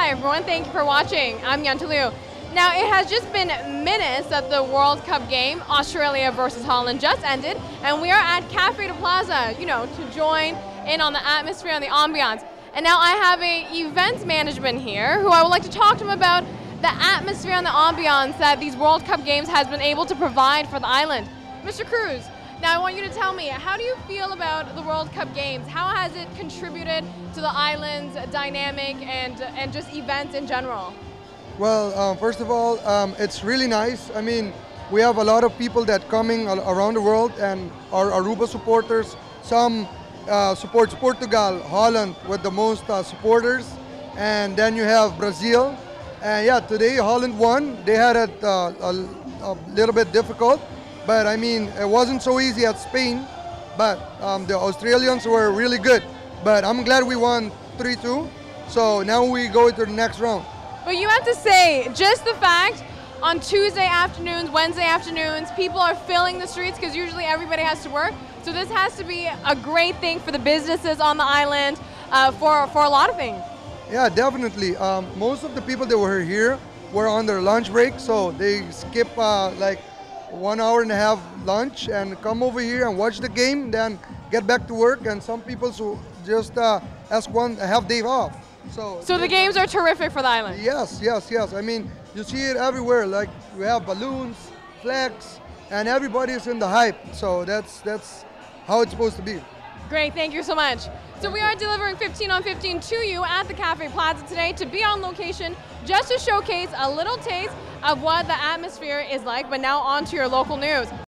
Hi everyone, thank you for watching. I'm Yentl. Now it has just been minutes that the World Cup game, Australia versus Holland, just ended, and we are at Cafe de Plaza, to join in on the atmosphere and the ambiance. And now I have a events management here who I would like to talk to him about the atmosphere and the ambiance that these World Cup games has been able to provide for the island. Mr. Cruz, now I want you to tell me, how do you feel about the World Cup games? How has it contributed to the island's dynamic and just events in general? Well, first of all, it's really nice. I mean, we have a lot of people that coming around the world and are Aruba supporters. Some supports Portugal, Holland with the most supporters. And then you have Brazil. And yeah, today Holland won. They had it a little bit difficult. But I mean, it wasn't so easy at Spain. But the Australians were really good. But I'm glad we won 3-2. So now we go to the next round. But you have to say, just the fact on Tuesday afternoons, Wednesday afternoons, people are filling the streets because usually everybody has to work. So this has to be a great thing for the businesses on the island for a lot of things. Yeah, definitely. Most of the people that were here were on their lunch break, so they skip like 1.5 hours lunch and come over here and watch the game, then get back to work. And some people just ask one half day off. So the games are terrific for the island. Yes. I mean, you see it everywhere. Like we have balloons, flags, and everybody's in the hype. So that's how it's supposed to be. Great, thank you so much. So we are delivering 15 on 15 to you at the Cafe Plaza today to be on location just to showcase a little taste of what the atmosphere is like. But now on to your local news.